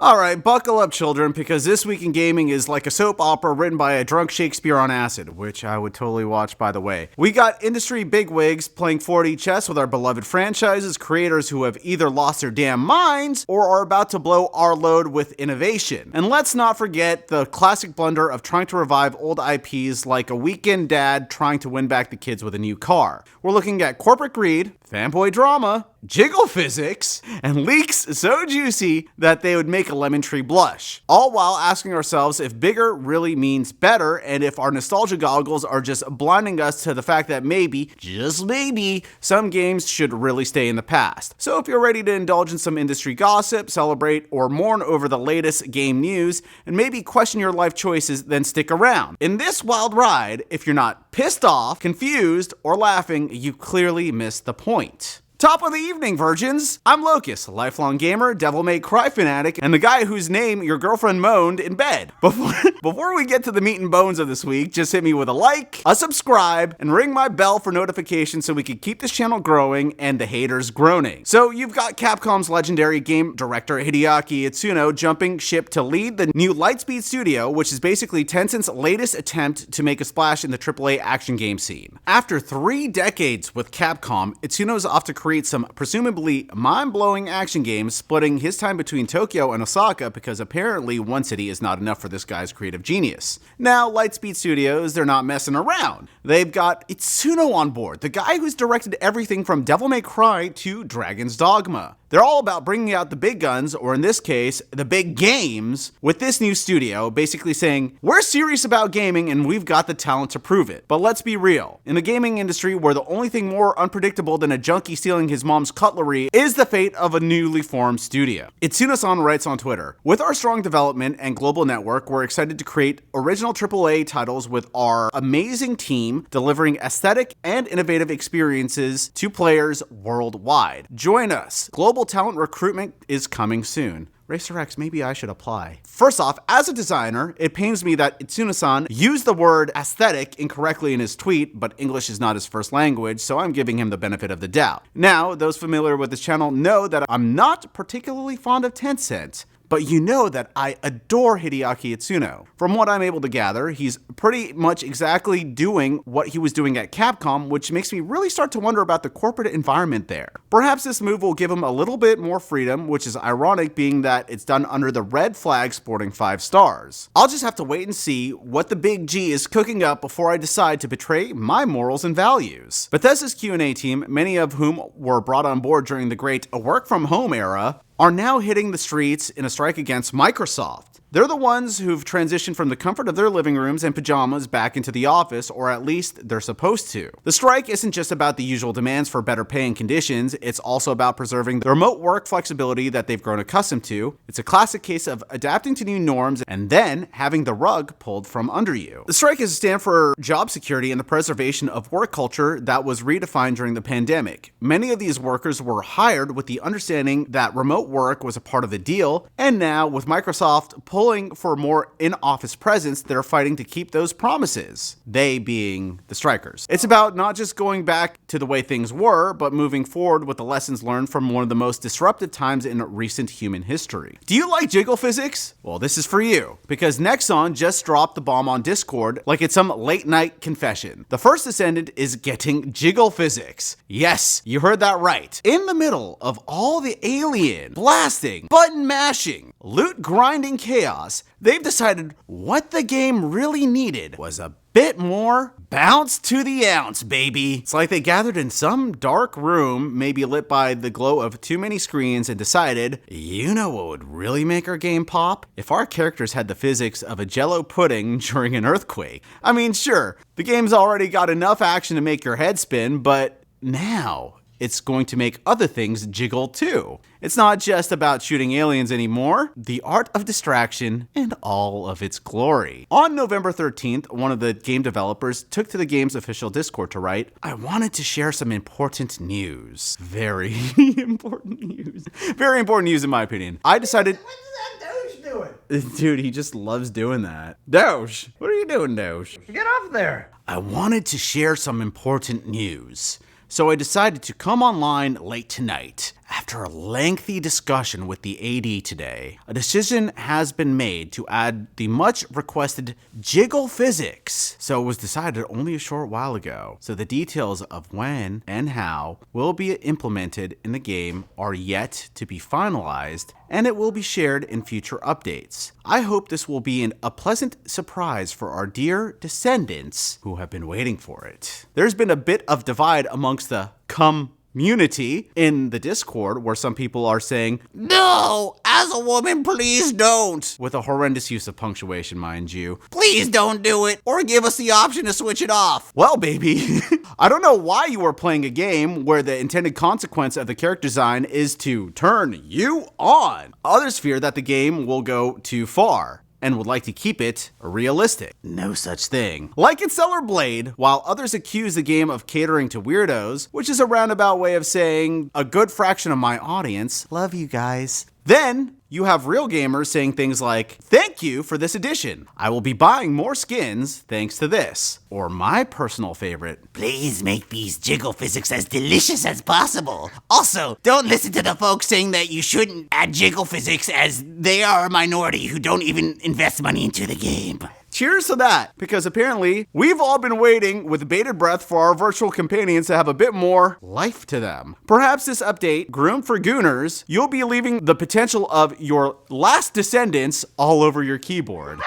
Alright, buckle up children, because this week in gaming is like a soap opera written by a drunk Shakespeare on acid, which I would totally watch by the way. We got industry bigwigs playing 4D chess with our beloved franchises, creators who have either lost their damn minds or are about to blow our load with innovation. And let's not forget the classic blunder of trying to revive old IPs like a weekend dad trying to win back the kids with a new car. We're looking at corporate greed, fanboy drama, jiggle physics, and leaks so juicy that they would make a lemon tree blush. All while asking ourselves if bigger really means better and if our nostalgia goggles are just blinding us to the fact that maybe, just maybe, some games should really stay in the past. So if you're ready to indulge in some industry gossip, celebrate, or mourn over the latest game news, and maybe question your life choices, then stick around. In this wild ride, if you're not pissed off, confused, or laughing, you clearly missed the point. Top of the evening, virgins! I'm Locust, a lifelong gamer, Devil May Cry fanatic, and the guy whose name your girlfriend moaned in bed. Before we get to the meat and bones of this week, just hit me with a like, a subscribe, and ring my bell for notifications so we can keep this channel growing and the haters groaning. So you've got Capcom's legendary game director Hideaki Itsuno jumping ship to lead the new Lightspeed studio, which is basically Tencent's latest attempt to make a splash in the AAA action game scene. After 3 decades with Capcom, Itsuno's off to create some presumably mind-blowing action games, splitting his time between Tokyo and Osaka because apparently one city is not enough for this guy's creative genius. Now, Lightspeed Studios, they're not messing around. They've got Itsuno on board, the guy who's directed everything from Devil May Cry to Dragon's Dogma. They're all about bringing out the big guns, or in this case, the big games, with this new studio, basically saying, we're serious about gaming and we've got the talent to prove it. But let's be real. In the gaming industry, where the only thing more unpredictable than a junkie stealing his mom's cutlery is the fate of a newly formed studio. Itsuno-san writes on Twitter, with our strong development and global network, we're excited to create original AAA titles with our amazing team, delivering aesthetic and innovative experiences to players worldwide. Join us. Global talent recruitment is coming soon. RacerX, maybe I should apply. First off, as a designer, it pains me that Itsuno-san used the word aesthetic incorrectly in his tweet, but English is not his first language, so I'm giving him the benefit of the doubt. Now, those familiar with this channel know that I'm not particularly fond of Tencent. But you know that I adore Hideaki Itsuno. From what I'm able to gather, he's pretty much exactly doing what he was doing at Capcom, which makes me really start to wonder about the corporate environment there. Perhaps this move will give him a little bit more freedom, which is ironic being that it's done under the red flag sporting 5 stars. I'll just have to wait and see what the big G is cooking up before I decide to betray my morals and values. Bethesda's Q&A team, many of whom were brought on board during the great work-from-home era, are now hitting the streets in a strike against Microsoft. They're the ones who've transitioned from the comfort of their living rooms and pajamas back into the office, or at least they're supposed to. The strike isn't just about the usual demands for better pay and conditions, it's also about preserving the remote work flexibility that they've grown accustomed to. It's a classic case of adapting to new norms and then having the rug pulled from under you. The strike is a stand for job security and the preservation of work culture that was redefined during the pandemic. Many of these workers were hired with the understanding that remote work was a part of the deal, and now with Microsoft pulling for more in-office presence, they're fighting to keep those promises. They being the strikers. It's about not just going back to the way things were, but moving forward with the lessons learned from one of the most disruptive times in recent human history. Do you like jiggle physics? Well, this is for you, because Nexon just dropped the bomb on Discord like it's some late night confession. The first descendant is getting jiggle physics. Yes, you heard that right. In the middle of all the alien, blasting, button mashing, loot grinding chaos, they've decided what the game really needed was a bit more bounce to the ounce, baby. It's like they gathered in some dark room, maybe lit by the glow of too many screens, and decided, you know what would really make our game pop? If our characters had the physics of a jello pudding during an earthquake. I mean, sure, the game's already got enough action to make your head spin, but now it's going to make other things jiggle too. It's not just about shooting aliens anymore. The art of distraction and all of its glory. On November 13th, one of the game developers took to the game's official Discord to write, I wanted to share some important news. Very important news. Very important news in my opinion. I decided... What's that douche doing? Dude, he just loves doing that. Doge, what are you doing, Doge? Get off there. I wanted to share some important news. So I decided to come online late tonight After a lengthy discussion with the AD today, a decision has been made to add the much requested jiggle physics. So it was decided only a short while ago. So the details of when and how will be implemented in the game are yet to be finalized, and it will be shared in future updates. I hope this will be a pleasant surprise for our dear descendants who have been waiting for it. There's been a bit of divide amongst the community in the Discord, where some people are saying, "No, as a woman, please don't," with a horrendous use of punctuation, mind you. "Please don't do it, or give us the option to switch it off." Well, baby, I don't know why you are playing a game where the intended consequence of the character design is to turn you on. Others fear that the game will go too far and would like to keep it realistic. No such thing. Like in Stellar Blade, while others accuse the game of catering to weirdos, which is a roundabout way of saying a good fraction of my audience love you guys, then you have real gamers saying things like, "Thank you for this addition. I will be buying more skins thanks to this." Or my personal favorite, "Please make these jiggle physics as delicious as possible. Also, don't listen to the folks saying that you shouldn't add jiggle physics, as they are a minority who don't even invest money into the game." Cheers to that, because apparently we've all been waiting with bated breath for our virtual companions to have a bit more life to them. Perhaps this update, groomed for gooners, you'll be leaving the potential of your last descendants all over your keyboard.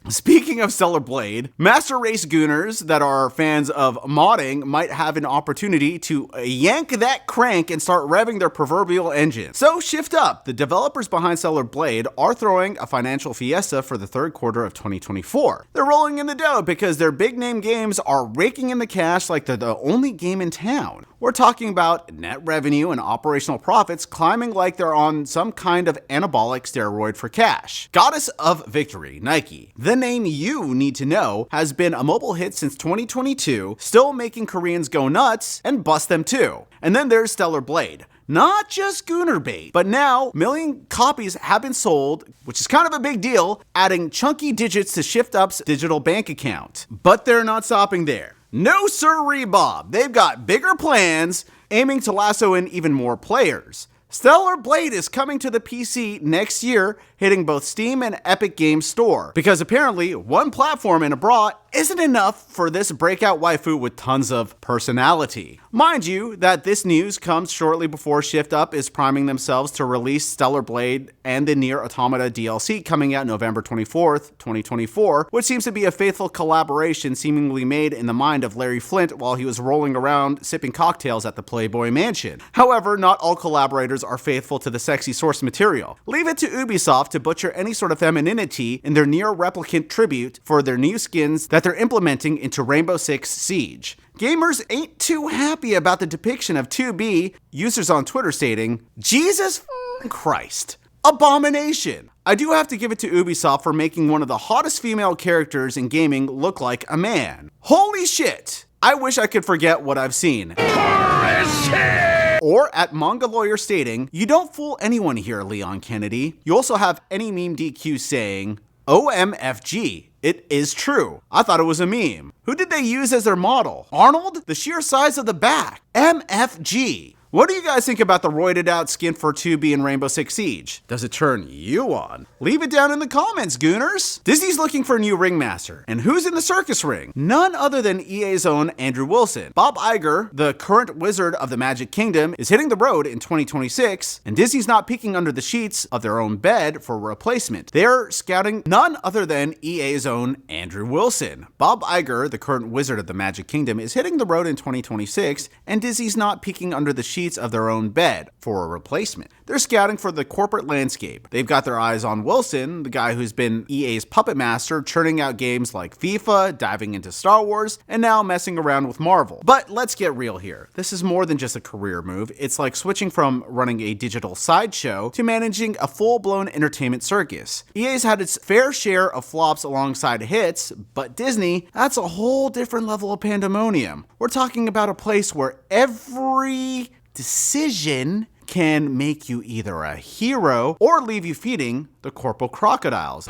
Speaking of Stellar Blade, Master Race Gooners that are fans of modding might have an opportunity to yank that crank and start revving their proverbial engine. So shift up. The developers behind Stellar Blade are throwing a financial fiesta for the third quarter of 2024. They're rolling in the dough because their big name games are raking in the cash like they're the only game in town. We're talking about net revenue and operational profits climbing like they're on some kind of anabolic steroid for cash. Goddess of Victory, Nike, the name you need to know, has been a mobile hit since 2022, still making Koreans go nuts and bust them too. And then there's Stellar Blade. Not just gooner bait, but now million copies have been sold, which is kind of a big deal, adding chunky digits to Shift Up's digital bank account. But they're not stopping there. No sirree, Bob. They've got bigger plans, aiming to lasso in even more players. Stellar Blade is coming to the PC next year, hitting both Steam and Epic Games Store. Because apparently, one platform in a bra isn't enough for this breakout waifu with tons of personality. Mind you, that this news comes shortly before Shift Up is priming themselves to release Stellar Blade and the Nier Automata DLC coming out November 24th, 2024, which seems to be a faithful collaboration seemingly made in the mind of Larry Flint while he was rolling around sipping cocktails at the Playboy Mansion. However, not all collaborators are faithful to the sexy source material. Leave it to Ubisoft to butcher any sort of femininity in their Nier replicant tribute for their new skins that they're implementing into Rainbow Six Siege. Gamers ain't too happy about the depiction of 2B, users on Twitter stating, "Jesus Christ. Abomination." I do have to give it to Ubisoft for making one of the hottest female characters in gaming look like a man. Holy shit. I wish I could forget what I've seen. Or at Manga Lawyer stating, "You don't fool anyone here, Leon Kennedy." You also have Any Meme DQ saying, "OMFG. It is true. I thought it was a meme. Who did they use as their model? Arnold? The sheer size of the back. MFG. What do you guys think about the roided out skin for 2B in Rainbow Six Siege? Does it turn you on? Leave it down in the comments, gooners. Disney's looking for a new ringmaster. And who's in the circus ring? None other than EA's own Andrew Wilson. Bob Iger, the current wizard of the Magic Kingdom, is hitting the road in 2026, and Disney's not peeking under the sheets of their own bed for a replacement. They're scouting none other than EA's own Andrew Wilson. Bob Iger, the current wizard of the Magic Kingdom, is hitting the road in 2026, and Disney's not peeking under the sheets of their own bed for a replacement. They're scouting for the corporate landscape. They've got their eyes on Wilson, the guy who's been EA's puppet master, churning out games like FIFA, diving into Star Wars, and now messing around with Marvel. But let's get real here. This is more than just a career move. It's like switching from running a digital sideshow to managing a full-blown entertainment circus. EA's had its fair share of flops alongside hits, but Disney, that's a whole different level of pandemonium. We're talking about a place where every decision can make you either a hero or leave you feeding the corporal crocodiles.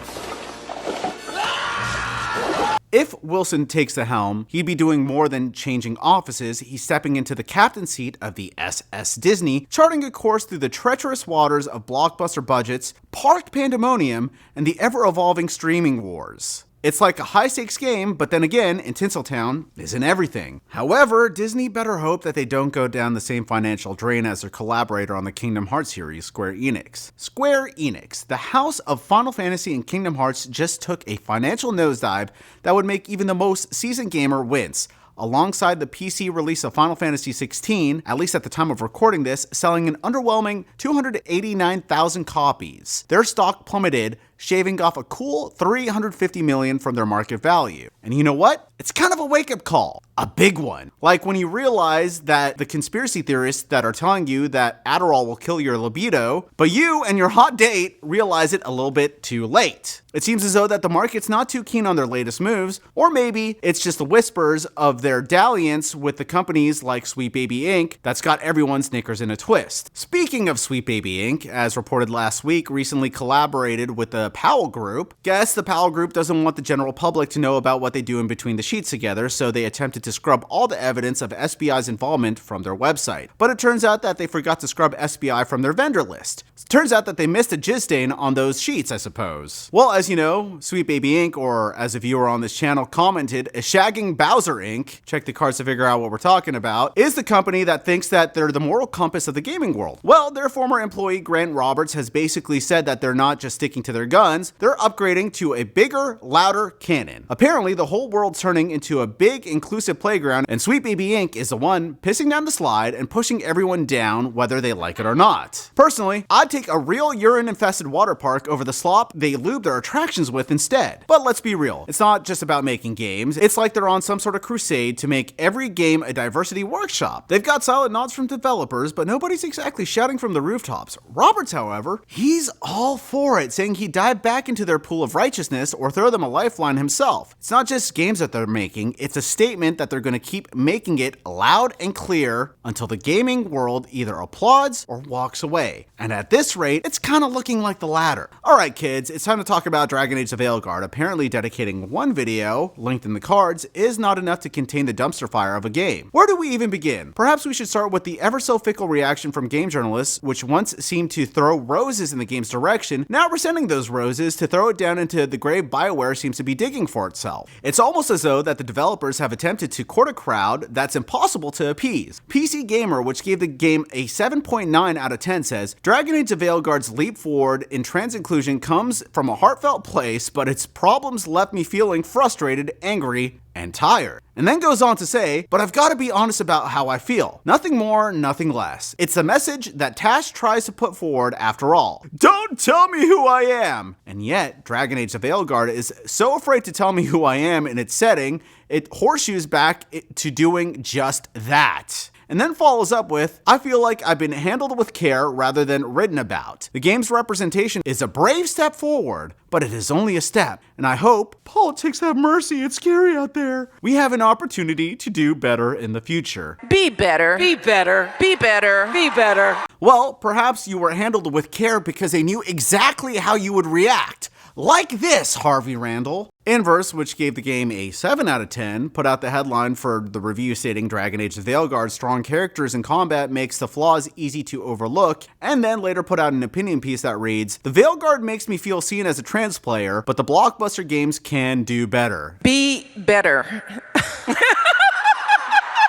If Wilson takes the helm, he'd be doing more than changing offices. He's stepping into the captain's seat of the SS Disney, charting a course through the treacherous waters of blockbuster budgets, parked pandemonium, and the ever-evolving streaming wars. It's like a high-stakes game, but then again, in Tinseltown isn't everything. However, Disney better hope that they don't go down the same financial drain as their collaborator on the Kingdom Hearts series, Square Enix. Square Enix, the house of Final Fantasy and Kingdom Hearts, just took a financial nosedive that would make even the most seasoned gamer wince. Alongside the PC release of Final Fantasy XVI, at least at the time of recording this, selling an underwhelming 289,000 copies. Their stock plummeted, shaving off a cool $350 million from their market value. And you know what? It's kind of a wake-up call. A big one. Like when you realize that the conspiracy theorists that are telling you that Adderall will kill your libido, but you and your hot date realize it a little bit too late. It seems as though that the market's not too keen on their latest moves, or maybe it's just the whispers of their dalliance with the companies like Sweet Baby Inc. that's got everyone's knickers in a twist. Speaking of Sweet Baby Inc., as reported last week, recently collaborated with the Powell Group. Guess the Powell Group doesn't want the general public to know about what they do in between the sheets together, so they attempted to scrub all the evidence of SBI's involvement from their website. But it turns out that they forgot to scrub SBI from their vendor list. It turns out that they missed a jizz stain on those sheets, I suppose. Well, as you know, Sweet Baby Inc., or as a viewer on this channel commented, a shagging Bowser Inc., check the cards to figure out what we're talking about, is the company that thinks that they're the moral compass of the gaming world. Well, their former employee Grant Roberts has basically said that they're not just sticking to their guns, they're upgrading to a bigger, louder cannon. Apparently, the whole world's turning into a big, inclusive playground, and Sweet Baby Inc. is the one pissing down the slide and pushing everyone down whether they like it or not. Personally, I'd take a real urine-infested water park over the slop they lube their attractions with instead. But let's be real, it's not just about making games, it's like they're on some sort of crusade to make every game a diversity workshop. They've got silent nods from developers, but nobody's exactly shouting from the rooftops. Roberts, however, he's all for it, saying he'd dive back into their pool of righteousness or throw them a lifeline himself. It's not just games that they're making, it's a statement that they're going to keep making it loud and clear until the gaming world either applauds or walks away. And at this rate, it's kind of looking like the latter. Alright kids, it's time to talk about Dragon Age of Veilguard. Apparently dedicating one video, linked in the cards, is not enough to contain the dumpster fire of a game. Where do we even begin? Perhaps we should start with the ever so fickle reaction from game journalists, which once seemed to throw roses in the game's direction, now we're sending those roses to throw it down into the grave Bioware seems to be digging for itself. It's almost as though that the developers have attempted to court a crowd that's impossible to appease. PC Gamer, which gave the game a 7.9 out of 10, says, Dragon Age of Veilguard's leap forward in trans inclusion comes from a heartfelt place, but its problems left me feeling frustrated, angry, and tired. And then goes on to say, but I've got to be honest about how I feel. Nothing more, nothing less. It's a message that Tash tries to put forward after all. Don't tell me who I am! And yet, Dragon Age of Veilguard is so afraid to tell me who I am in its setting, it horseshoes back to doing just that. And then follows up with, I feel like I've been handled with care rather than written about. The game's representation is a brave step forward, but it is only a step, and I hope, politics have mercy, it's scary out there, we have an opportunity to do better in the future. Be better. Be better. Be better. Be better. Well, perhaps you were handled with care because they knew exactly how you would react. Like this, Harvey Randall. Inverse, which gave the game a 7 out of 10, put out the headline for the review stating Dragon Age of Veilguard's strong characters and combat makes the flaws easy to overlook, and then later put out an opinion piece that reads, The Veilguard makes me feel seen as a trans player, but the blockbuster games can do better. Be better.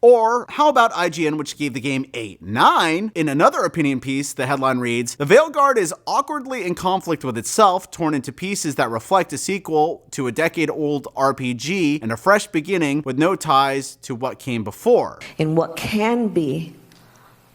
Or how about IGN, which gave the game a 9? In another opinion piece, the headline reads, The Veilguard is awkwardly in conflict with itself, torn into pieces that reflect a sequel to a decade-old RPG and a fresh beginning with no ties to what came before. In what can be,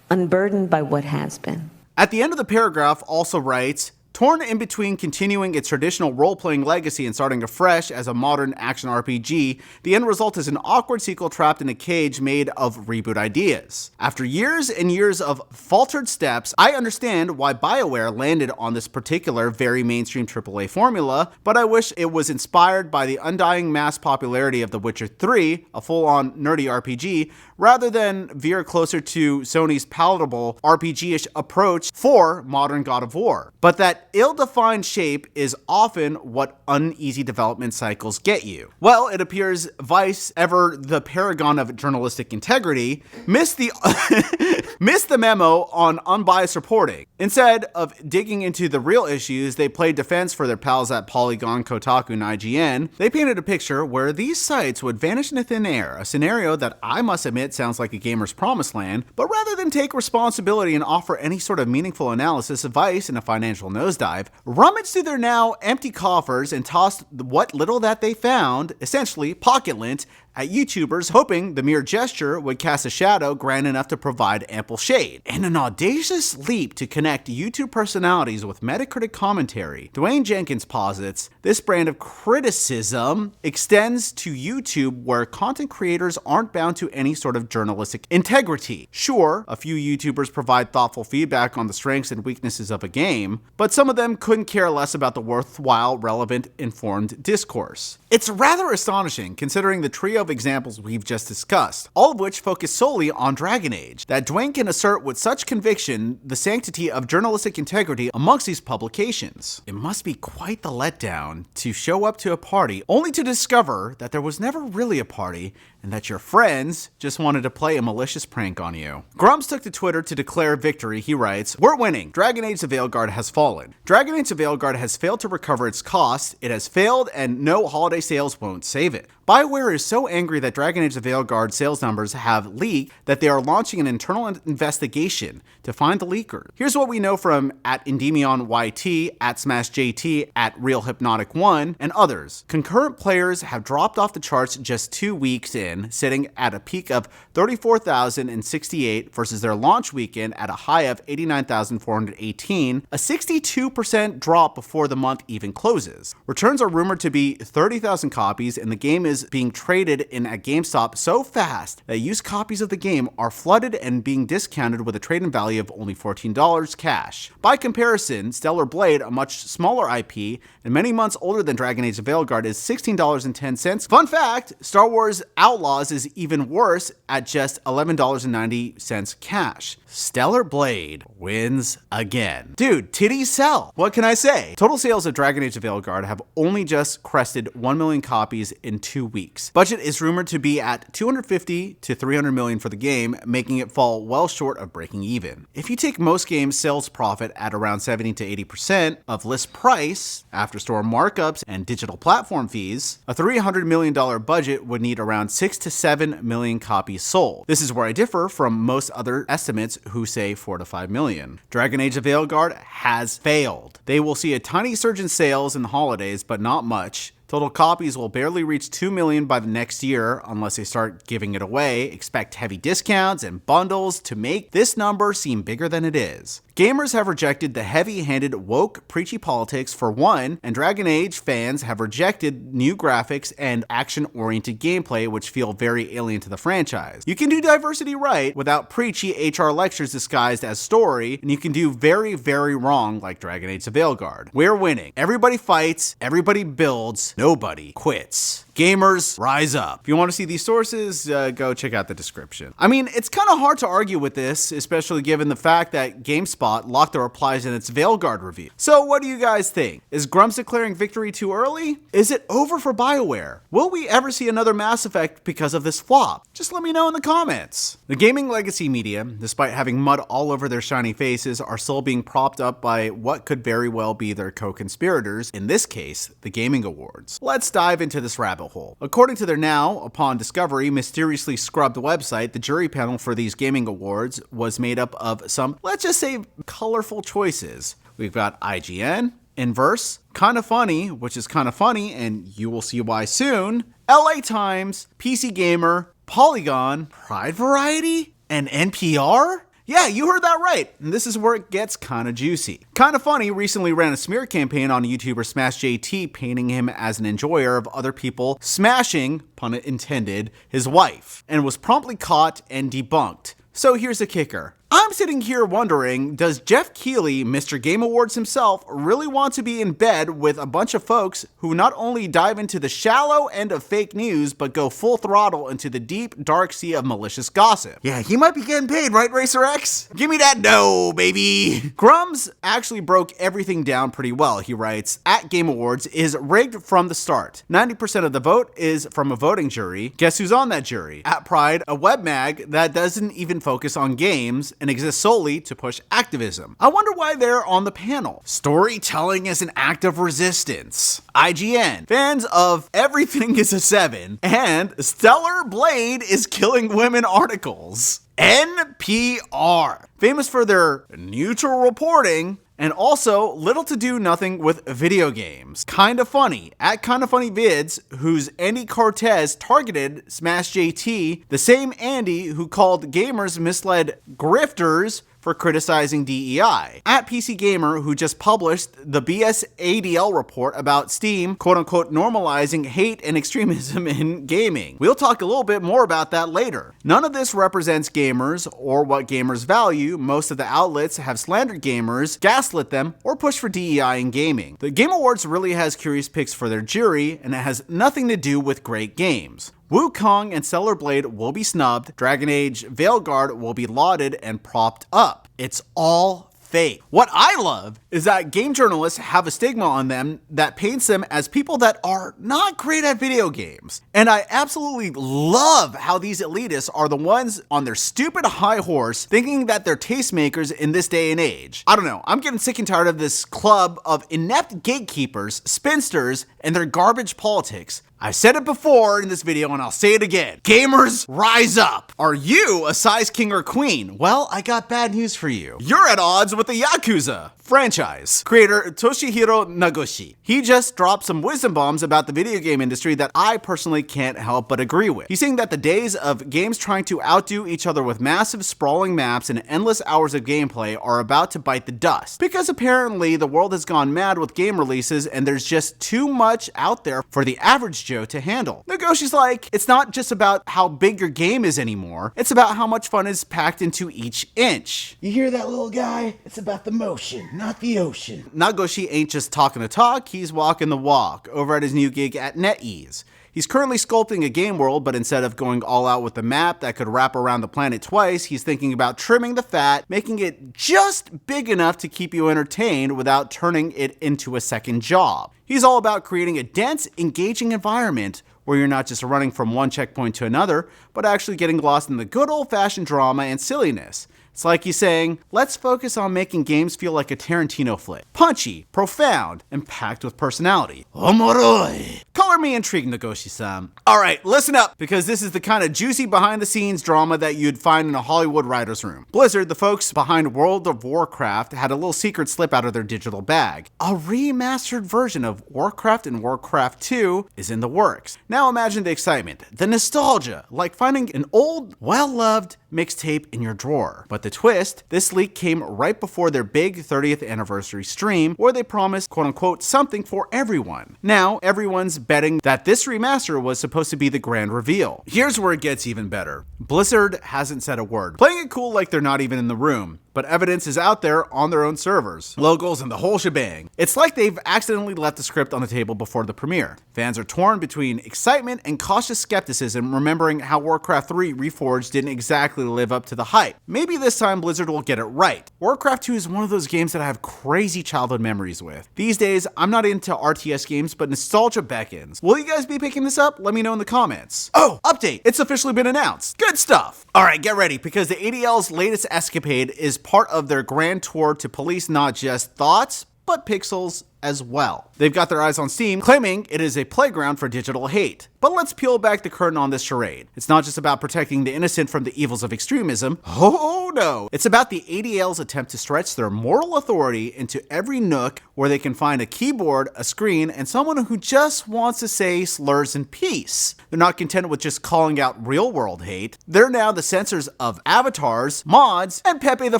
unburdened by what has been. At the end of the paragraph also writes, Torn in between continuing its traditional role-playing legacy and starting afresh as a modern action RPG, the end result is an awkward sequel trapped in a cage made of reboot ideas. After years and years of faltered steps, I understand why Bioware landed on this particular very mainstream AAA formula, but I wish it was inspired by the undying mass popularity of The Witcher 3, a full-on nerdy RPG, rather than veer closer to Sony's palatable RPG-ish approach for modern God of War. But that that ill-defined shape is often what uneasy development cycles get you. Well, it appears Vice, ever the paragon of journalistic integrity, missed the memo on unbiased reporting. Instead of digging into the real issues, they played defense for their pals at Polygon, Kotaku, and IGN. They painted a picture where these sites would vanish into thin air, a scenario that I must admit sounds like a gamer's promised land. But rather than take responsibility and offer any sort of meaningful analysis, Vice, in a financial nosedive, rummaged through their now empty coffers and tossed what little that they found, essentially pocket lint, at YouTubers, hoping the mere gesture would cast a shadow grand enough to provide ample shade. In an audacious leap to connect YouTube personalities with Metacritic commentary, Dwayne Jenkins posits, this brand of criticism extends to YouTube, where content creators aren't bound to any sort of journalistic integrity. Sure, a few YouTubers provide thoughtful feedback on the strengths and weaknesses of a game, but some of them couldn't care less about the worthwhile, relevant, informed discourse. It's rather astonishing, considering the trio of examples we've just discussed, all of which focus solely on Dragon Age, that Dwayne can assert with such conviction the sanctity of journalistic integrity amongst these publications. It must be quite the letdown to show up to a party only to discover that there was never really a party and that your friends just wanted to play a malicious prank on you. Grumps took to Twitter to declare victory. He writes, "We're winning. Dragon Age the Veilguard has fallen. Dragon Age the Veilguard has failed to recover its costs. It has failed, and no holiday sales won't save it. Bioware is so angry that Dragon Age the Veilguard sales numbers have leaked that they are launching an internal investigation to find the leaker. Here's what we know from @EndemionYT, @SmashJT, @RealHypnotic1, and others. Concurrent players have dropped off the charts just 2 weeks in, sitting at a peak of 34,068 versus their launch weekend at a high of 89,418, a 62% drop before the month even closes. Returns are rumored to be 30,000 copies, and the game is being traded in at GameStop so fast that used copies of the game are flooded and being discounted with a trade-in value of only $14 cash. By comparison, Stellar Blade, a much smaller IP and many months older than Dragon Age the Veilguard, is $16.10. Fun fact, Star Wars Outlaws is even worse at just $11.90 cash. Stellar Blade wins again. Dude, titties sell. What can I say? Total sales of Dragon Age the Veilguard have only just crested 1 million copies in 2 weeks. Budget is rumored to be at 250 to 300 million for the game, making it fall well short of breaking even. If you take most games' sales profit at around 70 to 80% of list price, after store markups and digital platform fees, a $300 million budget would need around 6 to 7 million copies sold. This is where I differ from most other estimates who say 4 to 5 million. Dragon Age the Veilguard has failed. They will see a tiny surge in sales in the holidays, but not much. Total copies will barely reach 2 million by the next year unless they start giving it away. Expect heavy discounts and bundles to make this number seem bigger than it is. Gamers have rejected the heavy-handed, woke, preachy politics for one, and Dragon Age fans have rejected new graphics and action-oriented gameplay, which feel very alien to the franchise. You can do diversity right without preachy HR lectures disguised as story, and you can do very, very wrong like Dragon Age the Veilguard. We're winning. Everybody fights, everybody builds, nobody quits. Gamers, rise up. If you want to see these sources, go check out the description. I mean, it's kind of hard to argue with this, especially given the fact that GameSpot locked the replies in its Veilguard review. So what do you guys think? Is Grumps declaring victory too early? Is it over for Bioware? Will we ever see another Mass Effect because of this flop? Just let me know in the comments. The gaming legacy media, despite having mud all over their shiny faces, are still being propped up by what could very well be their co-conspirators, in this case, the gaming awards. Let's dive into this rabbit hole. According to their now, upon discovery, mysteriously scrubbed website, the jury panel for these gaming awards was made up of some, let's just say, colorful choices. We've got IGN, Inverse, Kinda Funny, which is kinda funny, and you will see why soon, LA Times, PC Gamer, Polygon, Pride Variety, and NPR? Yeah, you heard that right, and this is where it gets kinda juicy. Kinda Funny recently ran a smear campaign on YouTuber SmashJT, painting him as an enjoyer of other people smashing, pun intended, his wife, and was promptly caught and debunked. So here's the kicker. I'm sitting here wondering, does Jeff Keighley, Mr. Game Awards himself, really want to be in bed with a bunch of folks who not only dive into the shallow end of fake news, but go full throttle into the deep, dark sea of malicious gossip? Yeah, he might be getting paid, right, Racer X? Give me that dough, baby! Grums actually broke everything down pretty well. He writes, at Game Awards is rigged from the start. 90% of the vote is from a voting jury. Guess who's on that jury? At Pride, a web mag that doesn't even focus on games and exists solely to push activism. I wonder why they're on the panel. Storytelling is an act of resistance. IGN, fans of Everything is a 7 and Stellar Blade is Killing Women articles. NPR, famous for their neutral reporting and also little to do nothing with video games. Kinda Funny, at Kinda Funny Vids, whose Andy Cortez targeted Smash JT, the same Andy who called gamers misled grifters for criticizing DEI. At PC Gamer, who just published the BSADL report about Steam, quote-unquote, normalizing hate and extremism in gaming. We'll talk a little bit more about that later. None of this represents gamers or what gamers value. Most of the outlets have slandered gamers, gaslit them, or pushed for DEI in gaming. The Game Awards really has curious picks for their jury, and it has nothing to do with great games. Wukong and Stellar Blade will be snubbed, Dragon Age Veilguard will be lauded and propped up. It's all fake. What I love is that game journalists have a stigma on them that paints them as people that are not great at video games. And I absolutely love how these elitists are the ones on their stupid high horse thinking that they're tastemakers in this day and age. I don't know, I'm getting sick and tired of this club of inept gatekeepers, spinsters, and their garbage politics. I said it before in this video and I'll say it again. Gamers, rise up! Are you a size king or queen? Well, I got bad news for you. You're at odds with the Yakuza franchise. Creator Toshihiro Nagoshi. He just dropped some wisdom bombs about the video game industry that I personally can't help but agree with. He's saying that the days of games trying to outdo each other with massive sprawling maps and endless hours of gameplay are about to bite the dust. Because apparently the world has gone mad with game releases and there's just too much out there for the average Joe to handle. Nagoshi's like, it's not just about how big your game is anymore, it's about how much fun is packed into each inch. You hear that, little guy? It's about the motion, not the ocean. Nagoshi ain't just talking the talk, he's walking the walk over at his new gig at NetEase. He's currently sculpting a game world, but instead of going all out with a map that could wrap around the planet twice, he's thinking about trimming the fat, making it just big enough to keep you entertained without turning it into a second job. He's all about creating a dense, engaging environment where you're not just running from one checkpoint to another, but actually getting lost in the good old-fashioned drama and silliness. It's like he's saying, let's focus on making games feel like a Tarantino flick. Punchy, profound, and packed with personality. Omoroi. Color me intrigued, Nagoshi-san. Alright, listen up, because this is the kind of juicy behind-the-scenes drama that you'd find in a Hollywood writer's room. Blizzard, the folks behind World of Warcraft, had a little secret slip out of their digital bag. A remastered version of Warcraft and Warcraft 2 is in the works. Now imagine the excitement, the nostalgia, like finding an old, well-loved mixtape in your drawer. But the twist, this leak came right before their big 30th anniversary stream where they promised quote-unquote something for everyone. Now everyone's betting that this remaster was supposed to be the grand reveal. Here's where it gets even better. Blizzard hasn't said a word, playing it cool like they're not even in the room. But evidence is out there on their own servers. Logos and the whole shebang. It's like they've accidentally left the script on the table before the premiere. Fans are torn between excitement and cautious skepticism, remembering how Warcraft 3 Reforged didn't exactly live up to the hype. Maybe this time Blizzard will get it right. Warcraft 2 is one of those games that I have crazy childhood memories with. These days, I'm not into RTS games, but nostalgia beckons. Will you guys be picking this up? Let me know in the comments. Oh, update! It's officially been announced. Good stuff! Alright, get ready, because the ADL's latest escapade is part of their grand tour to police not just thoughts, but pixels as well. They've got their eyes on Steam, claiming it is a playground for digital hate. But let's peel back the curtain on this charade. It's not just about protecting the innocent from the evils of extremism. Oh no! It's about the ADL's attempt to stretch their moral authority into every nook where they can find a keyboard, a screen, and someone who just wants to say slurs in peace. They're not content with just calling out real-world hate. They're now the censors of avatars, mods, and Pepe the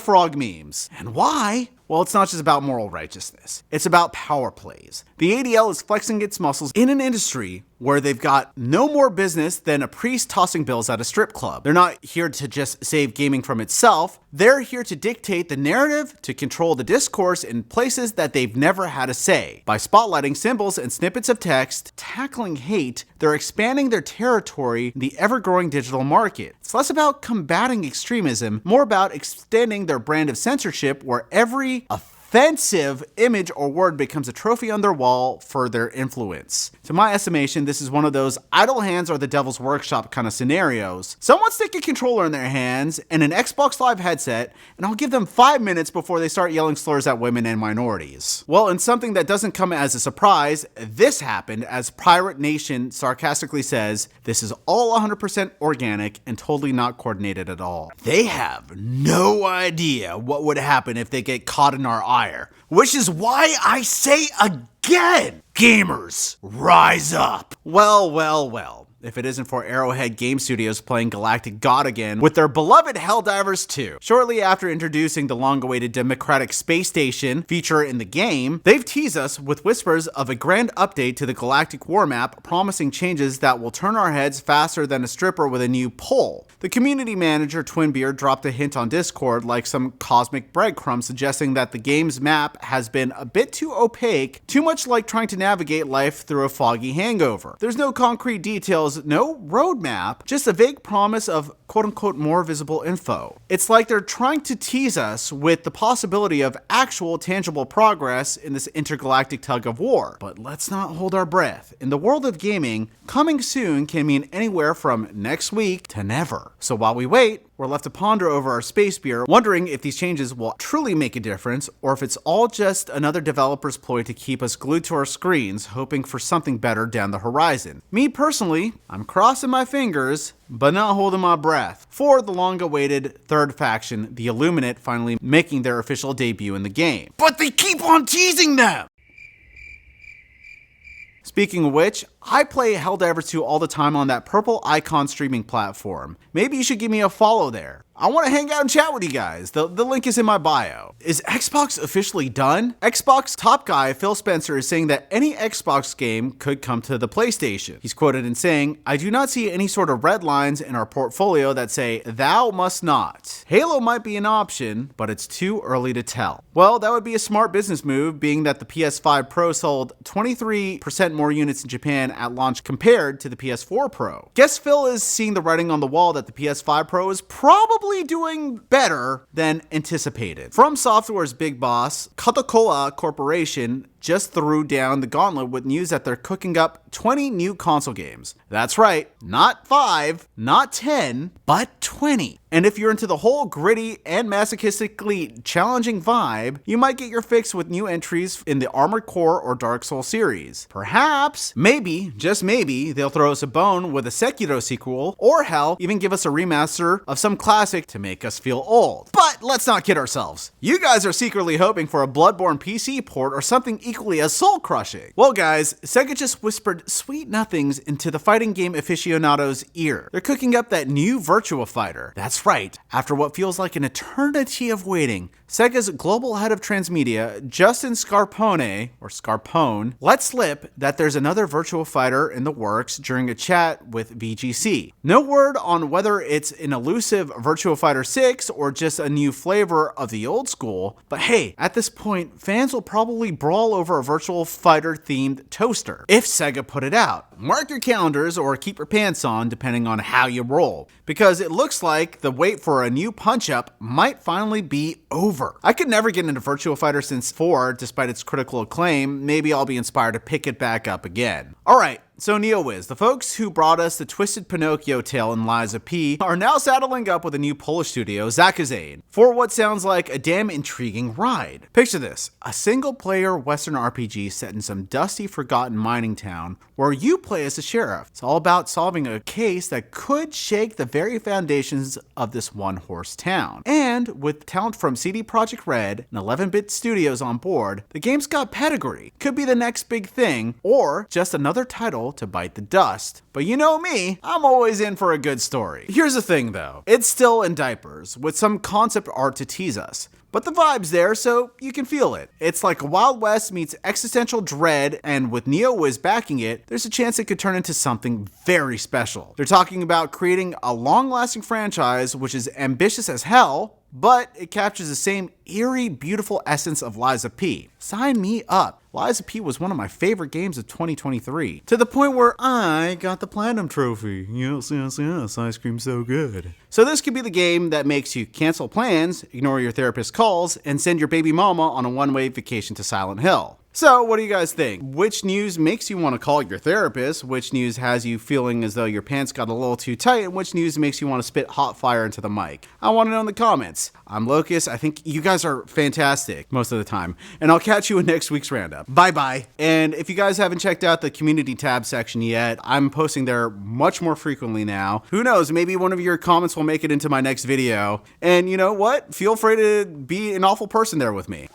Frog memes. And why? Well, it's not just about moral righteousness. It's about power plays. The ADL is flexing its muscles in an industry where they've got no more business than a priest tossing bills at a strip club. They're not here to just save gaming from itself. They're here to dictate the narrative, to control the discourse in places that they've never had a say. By spotlighting symbols and snippets of text, tackling hate, they're expanding their territory in the ever-growing digital market. It's less about combating extremism, more about extending their brand of censorship where every offensive image or word becomes a trophy on their wall for their influence. To my estimation, this is one of those idle hands are the devil's workshop kind of scenarios. Someone stick a controller in their hands and an Xbox Live headset, and I'll give them 5 minutes before they start yelling slurs at women and minorities. Well, in something that doesn't come as a surprise, this happened as Pirate Nation sarcastically says, this is all 100% organic and totally not coordinated at all. They have no idea what would happen if they get caught in our ire. Which is why I say again, gamers, rise up. Well. If it isn't for Arrowhead Game Studios playing Galactic God again with their beloved Helldivers 2. Shortly after introducing the long-awaited Democratic Space Station feature in the game, they've teased us with whispers of a grand update to the Galactic War map, promising changes that will turn our heads faster than a stripper with a new pole. The community manager, Twinbeard, dropped a hint on Discord like some cosmic breadcrumb suggesting that the game's map has been a bit too opaque, too much like trying to navigate life through a foggy hangover. There's no concrete details, no roadmap, just a vague promise of quote-unquote more visible info. It's like they're trying to tease us with the possibility of actual tangible progress in this intergalactic tug of war. But let's not hold our breath. In the world of gaming, coming soon can mean anywhere from next week to never. So while we wait, we're left to ponder over our space beer, wondering if these changes will truly make a difference, or if it's all just another developer's ploy to keep us glued to our screens, hoping for something better down the horizon. Me personally, I'm crossing my fingers, but not holding my breath, for the long-awaited third faction, the Illuminate, finally making their official debut in the game. But they keep on teasing them! Speaking of which, I play Helldivers 2 all the time on that purple icon streaming platform. Maybe you should give me a follow there. I want to hang out and chat with you guys. The link is in my bio. Is Xbox officially done? Xbox top guy Phil Spencer is saying that any Xbox game could come to the PlayStation. He's quoted in saying, "I do not see any sort of red lines in our portfolio that say, thou must not. Halo might be an option, but it's too early to tell." Well, that would be a smart business move, being that the PS5 Pro sold 23% more units in Japan at launch compared to the PS4 Pro. Guess Phil is seeing the writing on the wall that the PS5 Pro is probably doing better than anticipated. From Software's big boss, Kotokoa Corporation, just threw down the gauntlet with news that they're cooking up 20 new console games. That's right, not 5, not 10, but 20. And if you're into the whole gritty and masochistically challenging vibe, you might get your fix with new entries in the Armored Core or Dark Souls series. Perhaps, maybe, just maybe, they'll throw us a bone with a Sekiro sequel, or hell, even give us a remaster of some classic to make us feel old. But let's not kid ourselves. You guys are secretly hoping for a Bloodborne PC port or something equally as soul-crushing. Well guys, Sega just whispered sweet nothings into the fighting game aficionado's ear. They're cooking up that new Virtua Fighter. That's right, after what feels like an eternity of waiting, Sega's global head of transmedia, Justin Scarpone, let slip that there's another Virtua Fighter in the works during a chat with VGC. No word on whether it's an elusive Virtua Fighter 6 or just a new flavor of the old school, but hey, at this point, fans will probably brawl over a Virtua Fighter themed toaster, if Sega put it out. Mark your calendars or keep your pants on depending on how you roll, because it looks like the wait for a new punch-up might finally be over. I could never get into Virtua Fighter since 4, despite its critical acclaim. Maybe I'll be inspired to pick it back up again. Alright, so NeoWiz, the folks who brought us the Twisted Pinocchio tale in Liza P are now saddling up with a new Polish studio, Zakazane, for what sounds like a damn intriguing ride. Picture this, a single-player Western RPG set in some dusty, forgotten mining town where you play as a sheriff. It's all about solving a case that could shake the very foundations of this one-horse town. And with talent from CD Projekt Red and 11-bit studios on board, the game's got pedigree. Could be the next big thing, or just another title to bite the dust. But you know me, I'm always in for a good story. Here's the thing though, it's still in diapers, with some concept art to tease us. but the vibe's there, so you can feel it. It's like Wild West meets existential dread, and with NeoWiz backing it, there's a chance it could turn into something very special. They're talking about creating a long-lasting franchise which is ambitious as hell, but it captures the same eerie, beautiful essence of Lies of P. Sign me up. Lies of P was one of my favorite games of 2023, to the point where I got the Platinum Trophy. Yes, yes, yes, ice cream's so good. So this could be the game that makes you cancel plans, ignore your therapist's calls, and send your baby mama on a one-way vacation to Silent Hill. So, what do you guys think? Which news makes you want to call your therapist? Which news has you feeling as though your pants got a little too tight? And which news makes you want to spit hot fire into the mic? I want to know in the comments. I'm Locust. I think you guys are fantastic most of the time. And I'll catch you in next week's roundup. Bye-bye. And if you guys haven't checked out the community tab section yet, I'm posting there much more frequently now. Who knows, maybe one of your comments will make it into my next video. And you know what? Feel free to be an awful person there with me.